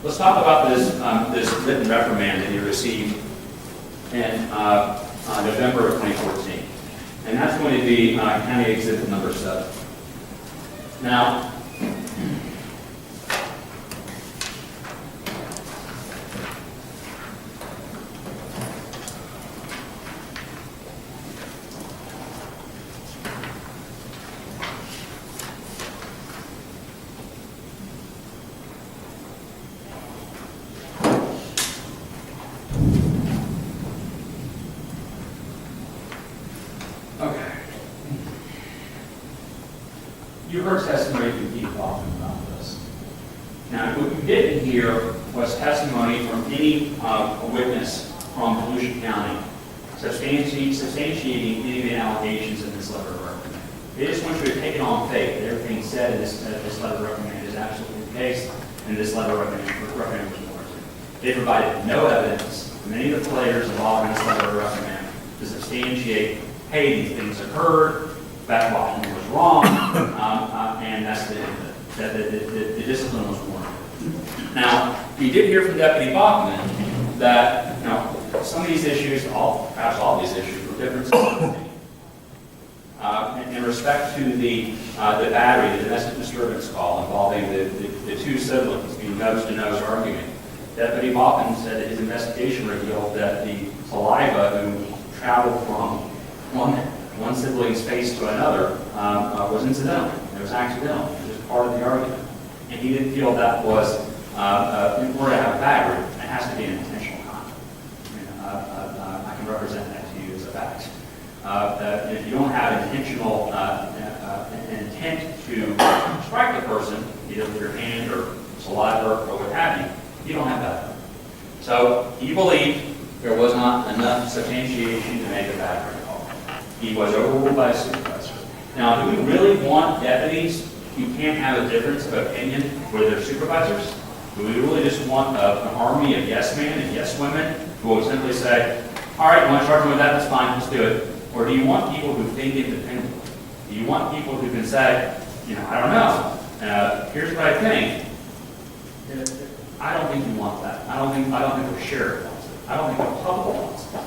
let's talk about this written reprimand that you received in November of 2014. And that's going to be County Exhibit number 7. Now, you heard testimony from Pete Baughman about this. Now, what you didn't hear was testimony from any witness from Volusia County substantiating any of the allegations in this letter of reprimand. They just want you to take it on faith that everything said in this letter of reprimand is absolutely the case, and this letter of reprimand was warranted. They provided no evidence from any of the players involved in this letter of reprimand to substantiate, hey, these things occurred, that Washington was wrong, and that's the end of it. That the discipline was warranted. Now, you did hear from Deputy Baughman that some of these issues, perhaps all these issues, were differences in opinion. In respect to the battery, the domestic disturbance call involving the two siblings being nose-to-nose arguing, Deputy Baughman said that his investigation revealed that the saliva who traveled from one sibling's face to another was incidental. It was accidental. It was just part of the argument. And he didn't feel that was, in order to have a battery, it has to be an intentional conduct. I can represent that to you as a fact. If you don't have intentional intent to strike the person, either with your hand or saliva or what have you, you don't have that. So he believed there was not enough substantiation to make a battery call. He was overruled by a supervisor. Now, do we really want deputies who can't have a difference of opinion with their supervisors? Do we really just want an army of yes men and yes women who will simply say, all right, you want to charge me with that? That's fine, let's do it. Or do you want people who think independently? Do you want people who can say, I don't know, here's what I think. I don't think you want that. I don't think the sheriff wants it. I don't think the public wants it.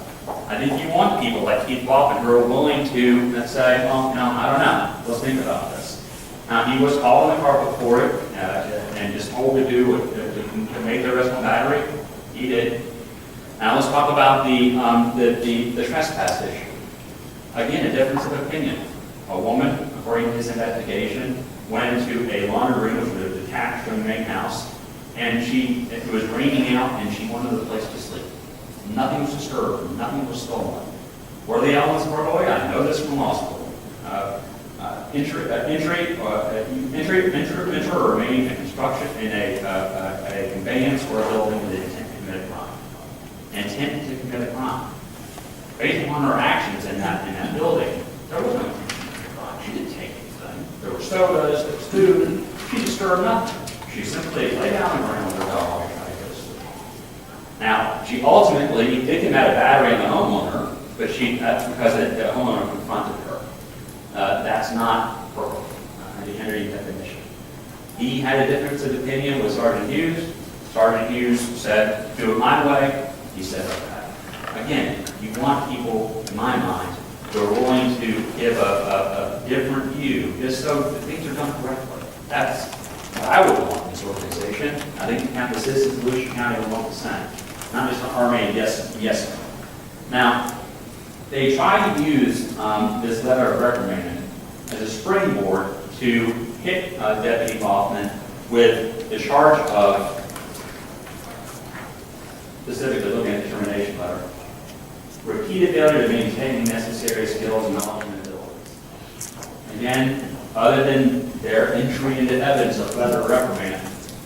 I think you want people like Keith Baughman who are willing to say, well, I don't know. Let's think about this. Now, he was called on the carpet for it and just told to do it, to make the arrest on battery. He did. Now, let's talk about the trespass issue. Again, a difference of opinion. A woman, according to his investigation, went into a laundry room which was detached from the main house, and it was raining out, and she wanted the place to sleep. Nothing was disturbed. Nothing was stolen. Were the elements of burglary? I know this from law school. Enter or remaining in construction in a conveyance or a building with the intent to commit a crime. Intent to commit a crime. Based on her actions in that building, there was no intent to commit a crime. She didn't take anything. There were sodas, there was food. She disturbed nothing. She simply lay down on the ground with her dog and tried to go to sleep. Now, she ultimately did commit a battery on the homeowner, but that's because the homeowner confronted her. That's not burglary under the definition. He had a difference of opinion with Sergeant Hughes. Sergeant Hughes said, do it my way. He said, okay. Again, you want people, in my mind, who are willing to give a different view, just so that things are done correctly. That's what I would want in this organization. I think the citizens of Volusia County would want the same. Not just an army of yes men. Now, they tried to use this letter of reprimand as a springboard to hit Deputy Baughman with the charge of, specifically looking at the termination letter, repeated failure to maintain necessary skills, knowledge, and abilities. Again, other than their entry into evidence of letter of reprimand,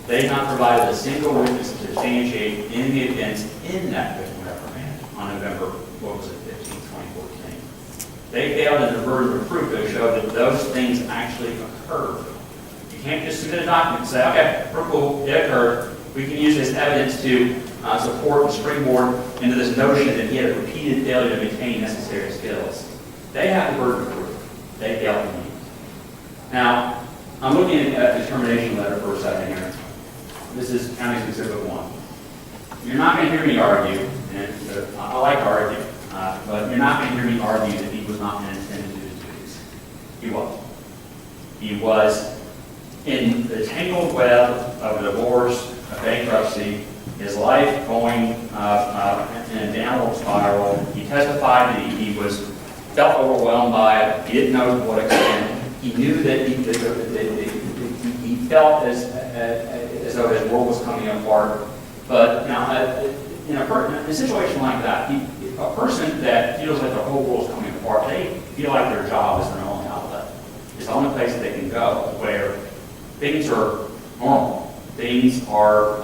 they have not provided a single witness to substantiate any of the events in that written reprimand on November, 15, 2014. They failed in the burden of proof to show that those things actually occurred. You can't just submit a document and say, okay, we're cool, it occurred. We can use this evidence to support and springboard into this notion that he had a repeated failure to maintain necessary skills. They have the burden of proof. They failed to meet. Now, I'm looking at the termination letter for a second here. This is County's Exhibit 1. You're not going to hear me argue, and I like to argue, but you're not going to hear me argue that he was not intended to do his duties. He was. He was in the tangled web of a divorce, a bankruptcy, his life going in a downward spiral. He testified that he felt overwhelmed by it. He didn't know to what extent. He knew that he felt as though his world was coming apart. But now, in a situation like that, a person that feels like their whole world is coming apart, they feel like their job is their only outlet. It's the only place that they can go where things are normal. Things are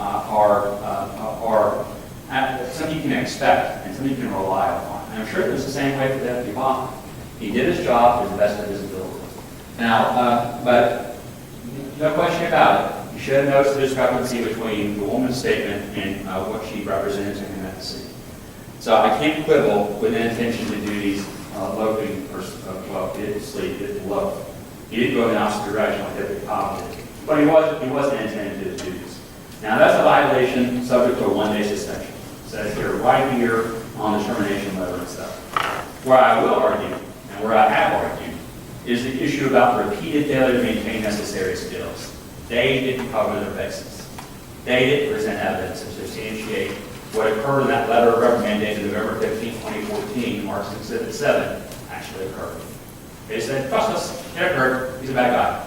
something you can expect and something you can rely upon. And I'm sure it was the same way for Deputy Baughman. He did his job to the best of his ability. Now, but no question about it. You should have noticed the discrepancy between the woman's statement and what she represented to him at the scene. So I can't quibble with inattention to duties locating person. Well, he didn't sleep, he didn't look. He didn't go in the opposite direction like Deputy Baughman did. But he wasn't intended to do his duties. Now that's a violation subject to a 1-day suspension. It says here, right here on the termination letter and stuff. Where I will argue, and where I have argued, is the issue about repeated failure to maintain necessary skills. They didn't cover their bases. They didn't present evidence to substantiate what occurred in that letter of reprimand dated November 15, 2014, Mark's Exhibit 7, actually occurred. They said, trust us, it occurred, he's a bad guy.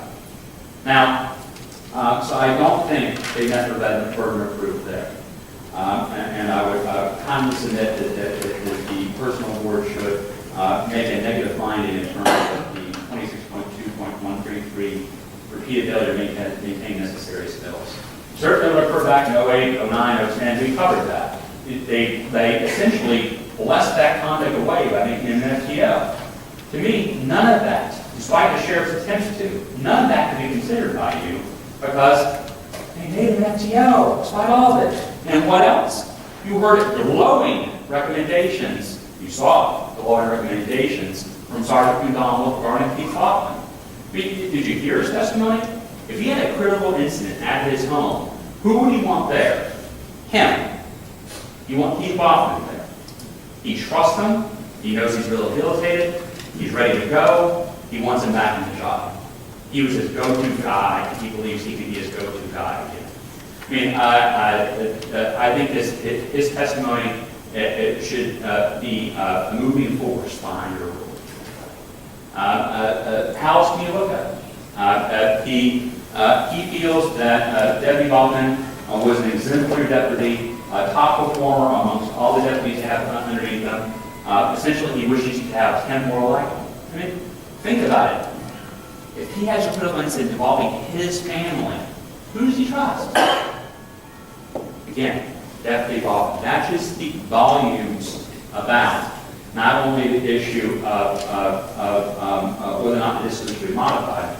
Now, so I don't think they met their burden of proof there. And I would kindly submit that the personal board should make a negative finding in terms of the 26.2.133 repeated failure to maintain necessary skills. Certainly would occur back in 08, 09, 010, we covered that. They essentially blessed that conduct away by making an MTO. To me, none of that, despite the sheriff's attempts to, none of that can be considered by you because they made an MTO, despite all of it. And what else? You heard glowing recommendations. You saw the glowing recommendations from Sergeant McDonald regarding Keith Baughman. Did you hear his testimony? If he had a critical incident at his home, who would he want there? Him. You want Keith Baughman there. He trusts him. He knows he's rehabilitated. He's ready to go. He wants him back in the job. He was his go-to guy, and he believes he can be his go-to guy again. I mean, I think his testimony it should be a moving force behind your rule. How else can you look at it? He feels that Deputy Baughman was an exemplary deputy, a top performer amongst all the deputies that have underneath them. Essentially, he wishes he could have 10 more like him. I mean, think about it. If he has a critical incident involving his family, who does he trust? Again, Deputy Baughman. That should speak volumes about not only the issue of whether or not this should be modified,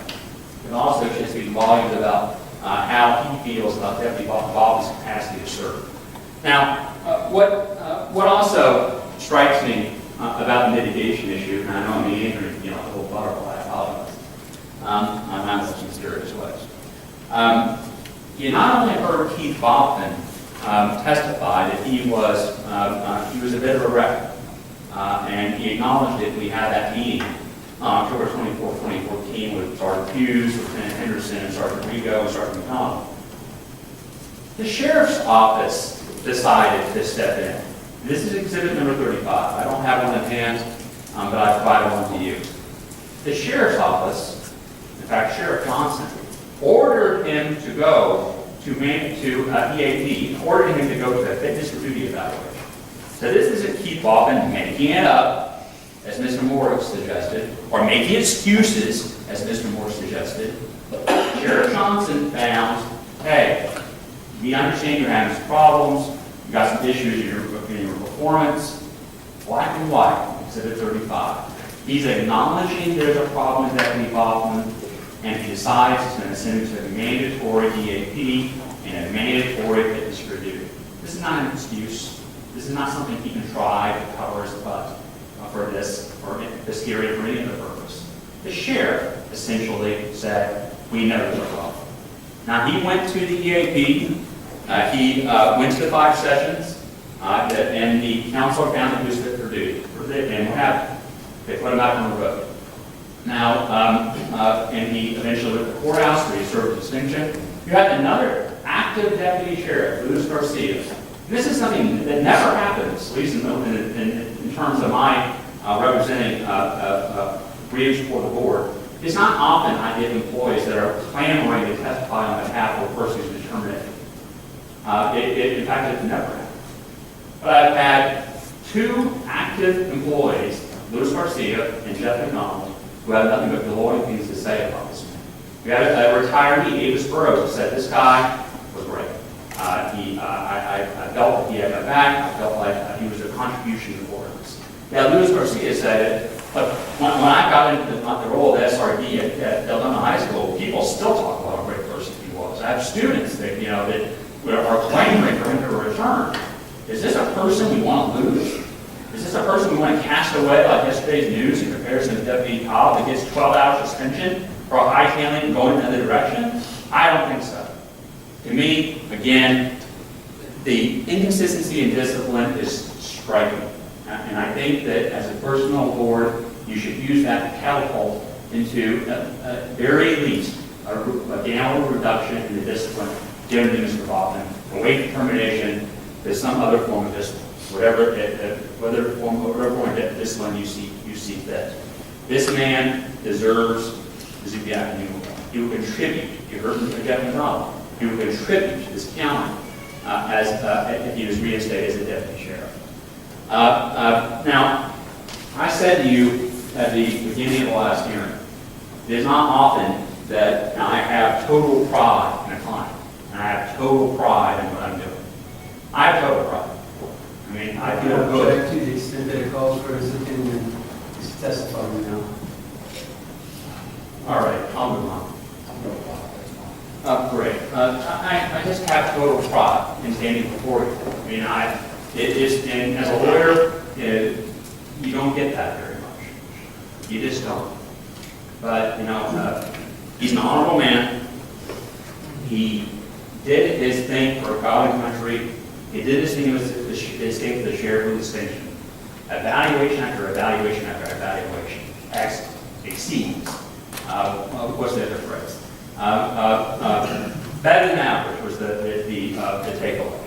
but also should speak volumes about how he feels about Deputy Baughman's capacity to serve. Now, what also strikes me about the mitigation issue, and I know I'm meandering, the whole butterfly, I apologize. I'm not such a mysterious way. You not only heard Keith Baughman testify that he was a bit of a wreck, and he acknowledged it. We had that meeting on October 24, 2014 with Sergeant Hughes, Lieutenant Henderson, and Sergeant Rigo, and Sergeant McDonald. The Sheriff's Office decided to step in. This is exhibit number 35. I don't have one in hand, but I provided one to you. The Sheriff's Office, in fact, Sheriff Johnson, ordered him to go to EAP, ordered him to go to a fitness for duty evaluation. So this isn't Keith Baughman making it up, as Mr. Moore suggested, or making excuses, as Mr. Moore suggested. Sheriff Johnson found, hey, we understand you're having some problems, you got some issues in your performance, black and white, exhibit 35. He's acknowledging there's a problem with Deputy Baughman, and he decides he's going to send him to a mandatory EAP and a mandatory fitness for duty. This is not an excuse. This is not something he can try to cover his butt for this hearing for any other purpose. The sheriff essentially said, we know there's a problem. Now, he went to the EAP, He went to the 5 sessions, and the counselor found that he was fit for duty. And what happened? They put him out on the road. Now, and he eventually went to the courthouse where he served distinction. You had another active deputy sheriff, Luis Garcia. And this is something that never happens, at least in terms of my representing briefs for the board. It's not often I get employees that are clamoring to testify on behalf of a person who's been terminated. In fact, it never happens. But I've had 2 active employees, Luis Garcia and Jeff McDonald, who have nothing but glowing things to say about this man. We had a retiree, Avis Burrows, who said, this guy was great. I felt that he had my back. I felt like he was a contribution to the board. Now, Luis Garcia said, but when I got into the role of SRD at Deltona High School, people still talk about how great a person he was. I have students that, that are clamoring for him to return. Is this a person we want to lose? Is this a person we want to cast away like yesterday's news in comparison to Deputy Cobb that gets 12-hour suspension for hightailing and going in another direction? I don't think so. To me, again, the inconsistency in discipline is striking. And I think that as a personnel board, you should use that to catapult into, at very least, a downward reduction in the discipline given to Mr. Baughman, away from termination to some other form of discipline, whatever form of discipline you see fit. This man deserves the Zuby Avenue. He will contribute. You heard from Jeff McDonald. He will contribute to this county if he was reinstated as a deputy sheriff. Now, I said to you at the beginning of the last hearing, it is not often that I have total pride in a client, and I have total pride in what I'm doing. I have total pride. I mean, I feel good. To the extent that it calls for his opinion, he's testifying now. All right, I'll move on. Great. I just have total pride in standing before you. I mean, and as a lawyer, you don't get that very much. You just don't. But, he's an honorable man. He did his thing for God and country. He did his thing with his state with the sheriff with distinction. Evaluation after evaluation after evaluation. Exceeds. What's the other phrase? Better than average was the takeaway.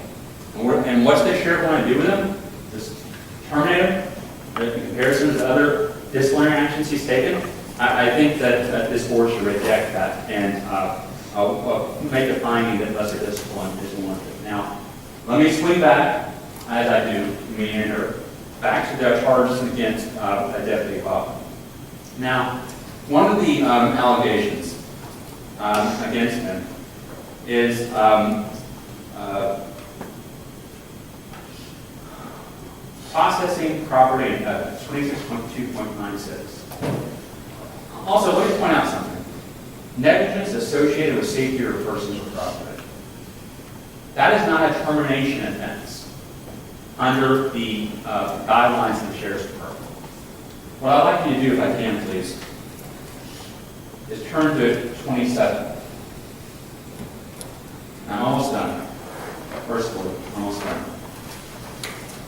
And what's the sheriff want to do with him? Just terminate him? In comparison to the other disciplinary actions he's taken? I think that this board should reject that and I'll make a finding that lesser discipline is warranted. Now, let me swing back, as I do, meander, back to the charges against Deputy Baughman. Now, one of the allegations against him is processing property in 26.2.96. Also, let me point out something. Negligence associated with safety or persons or property. That is not a termination offense under the guidelines of the Sheriff's Department. What I'd like you to do, if I can, please, is turn to 27. I'm almost done. First one, almost done.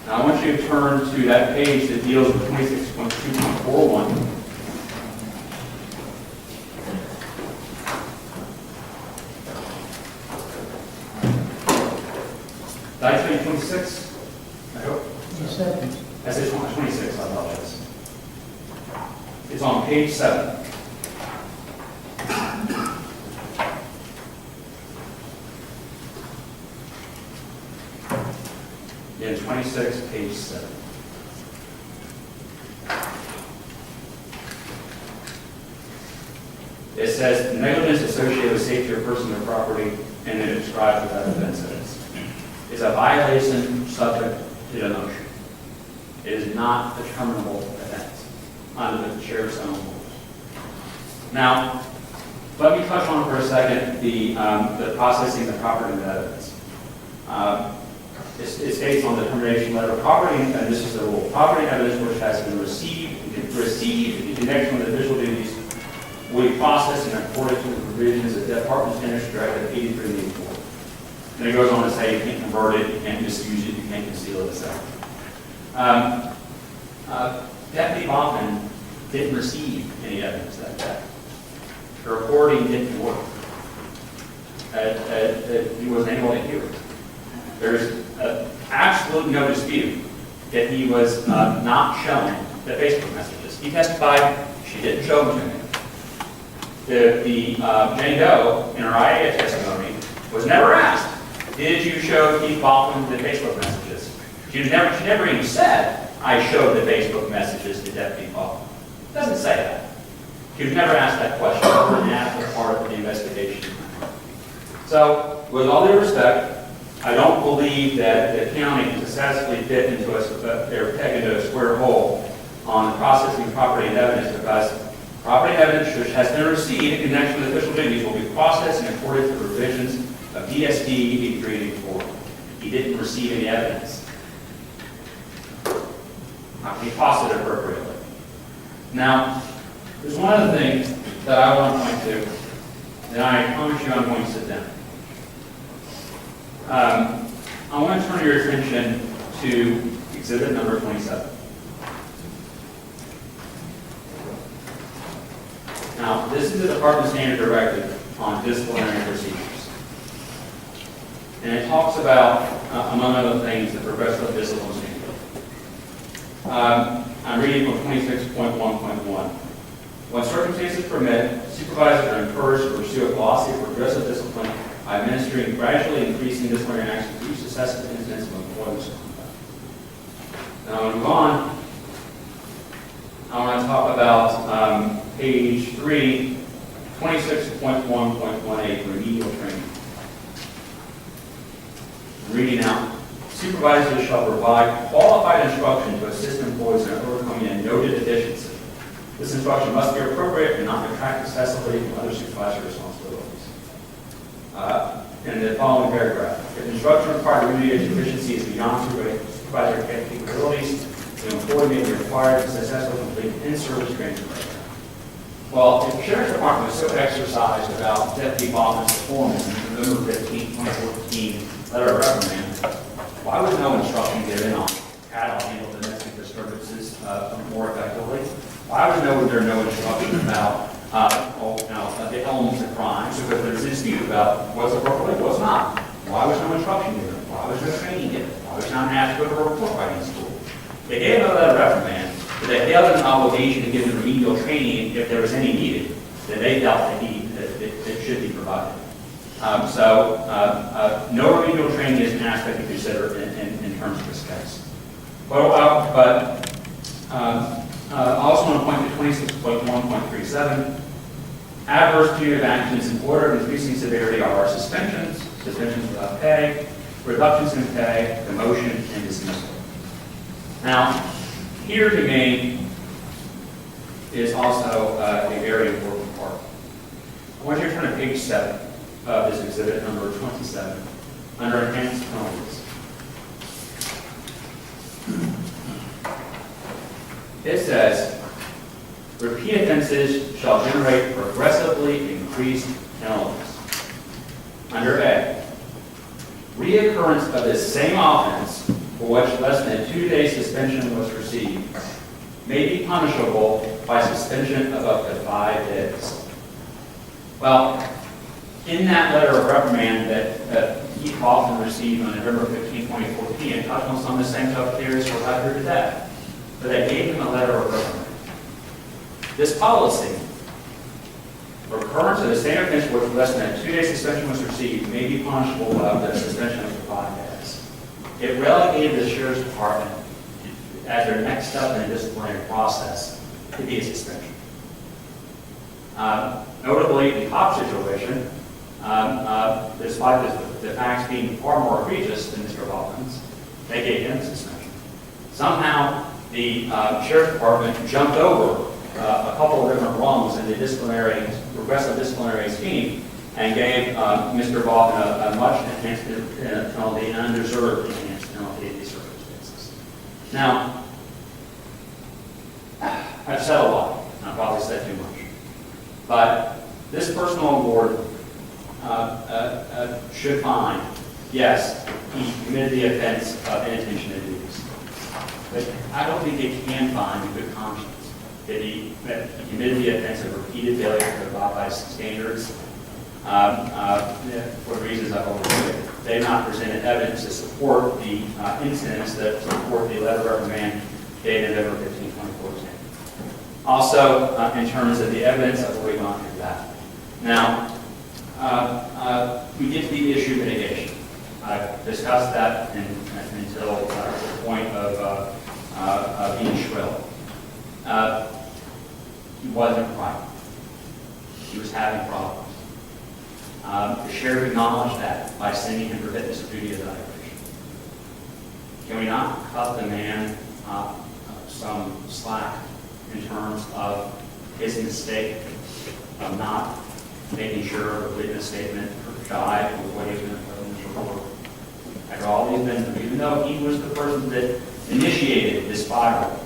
Now I want you to turn to that page that deals with 26.2.41. Did I say 26? I hope. You said I said 26, I apologize. It's on page 7. In 26, page 7. It says negligence associated with safety or person or property, and it describes what that offense is. It's a violation subject to demotion. It is not a terminable offense under the sheriff's own rules. Now, let me touch on for a second the processing of property and evidence. It states on the termination letter, property, and this is the rule, property and evidence which has been received in connection with official duties will be processed in accordance with the provisions of Department of Standards Directive 8384. And it goes on to say you can't convert it, you can't misuse it, you can't conceal it, etc. Deputy Baughman didn't receive any evidence that day. The recording didn't work. He wasn't able to hear it. There's absolutely no dispute that he was not shown the Facebook messages. He testified she didn't show them to him. The Jane Doe in her IA testimony was never asked, did you show Keith Baughman the Facebook messages? She never even said, I showed the Facebook messages to Deputy Baughman. Doesn't say that. She was never asked that question. It was an adequate part of the investigation. So, with all due respect, I don't believe that the county can successfully fit into their peg into a square hole on the processing of property and evidence, because property and evidence which has been received in connection with official duties will be processed in accordance with the provisions of DSD 8384. He didn't receive any evidence. Not be processed appropriately. Now, there's one other thing that I want to point to, and I promise you I'm going to sit down. I want to turn your attention to exhibit number 27. Now, this is the Department Standard Directive on disciplinary procedures. And it talks about, among other things, the progressive discipline standard. I'm reading from 26.1.1. When circumstances permit, supervisors are encouraged to pursue a philosophy of progressive discipline by administering gradually increasing disciplinary actions for each successive instance of employment misconduct. Now, I'm going to move on. I want to talk about page 3, 26.1.18, remedial training. I'm reading out. Supervisors shall provide qualified instruction to assist employees in overcoming a noted deficiency. This instruction must be appropriate and not detract excessively from other supervisory responsibilities. In the following paragraph, if instruction required to remediate deficiency is beyond supervisory capabilities, the employee may be required to successfully complete an in-service training program. Well, if the Sheriff's Department was so exercised about Deputy Baughman's performance in November 15, 2014 letter of reprimand, why was no instruction given on how to handle domestic disturbances more effectively? Why was there no instruction about the elements of crimes? Because there's a dispute about what's appropriate, what's not. Why was no instruction given? Why was no training given? Why was not asked to go to a report writing school? They gave a letter of reprimand, but they held an obligation to give them remedial training if there was any needed that they felt that should be provided. No remedial training is an aspect to consider in terms of this case. I also want to point to 26.1.37. Adverse punitive actions in order of increasing severity are suspensions, suspensions without pay, reductions in pay, demotion, and dismissal. Now, here to me is also a very important part. I want you to turn to page 7 of this exhibit, number 27, under enhanced penalties. It says, repeat offenses shall generate progressively increased penalties. Under A, reoccurrence of the same offense for which less than a 2-day suspension was received may be punishable by suspension of up to 5 days. Well, in that letter of reprimand that Keith Baughman received on November 15, 2014, it touched on some of the same tough theories we're about here today. But they gave him a letter of reprimand. This policy, recurrence of the same offense for which less than a 2-day suspension was received, may be punishable by the suspension of 5 days. It relegated the Sheriff's Department as their next step in the disciplinary process to be a suspension. Notably, the cop situation, despite the facts being far more egregious than Mr. Baughman's, they gave him a suspension. Somehow, the Sheriff's Department jumped over a couple of different rungs in the progressive disciplinary scheme and gave Mr. Baughman a much enhanced penalty, an undeserved enhanced penalty in these circumstances. Now, I've said a lot, and I've probably said too much, but this personal award should find yes, he committed the offense of inattention to duties. But I don't think it can find a good conscience that he committed the offense of repeated failure to abide by standards for reasons I've already stated. They've not presented evidence to support the incidents that support the letter of reprimand dated November 15, 2014. Also, in terms of the evidence, I've already gone through that. Now, we get to the issue of mitigation. I've discussed that until the point of being shrill. He wasn't right. He was having problems. The sheriff acknowledged that by sending him for fitness of duty evaluation. Can we not cut the man some slack in terms of his mistake of not making sure the witness statement jive with what he's been put in the report? After all he's been through, even though he was the person that initiated this spiral,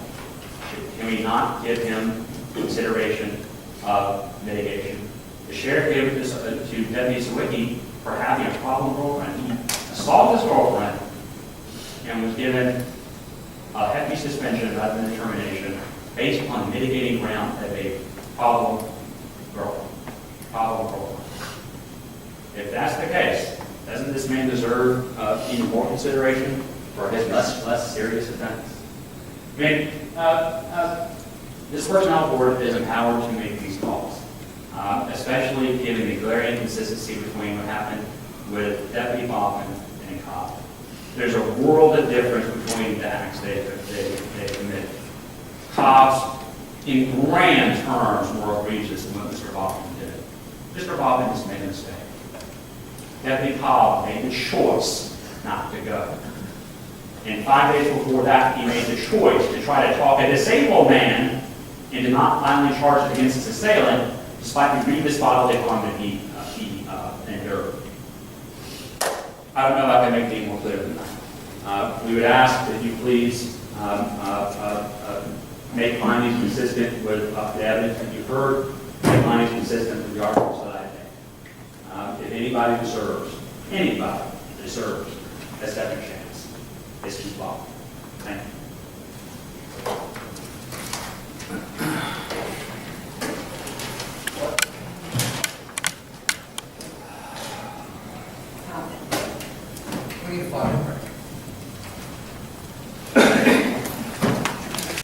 can we not give him consideration of mitigation? The sheriff gave this to Deputy Sawicki for having a problem girlfriend. He assaulted his girlfriend and was given a hefty suspension rather than termination based upon mitigating ground of a problem girlfriend. If that's the case, doesn't this man deserve even more consideration for his less serious offense? I mean, this personnel board is empowered to make these calls, especially given the glaring inconsistency between what happened with Deputy Baughman and Cobb. There's a world of difference between the acts they committed. Cobb's, in grand terms, more egregious than what Mr. Baughman did. Mr. Baughman just made a mistake. Deputy Cobb made the choice not to go. And 5 days before that, he made the choice to try to talk a disabled man into not filing charges against his assailant, despite the grievous bodily harm that he endured. I don't know if I can make it any more clear than that. We would ask that you please make findings consistent with the evidence that you've heard, make findings consistent with the articles that I made. If anybody deserves a second chance, it's Chief Baughman. Thank you.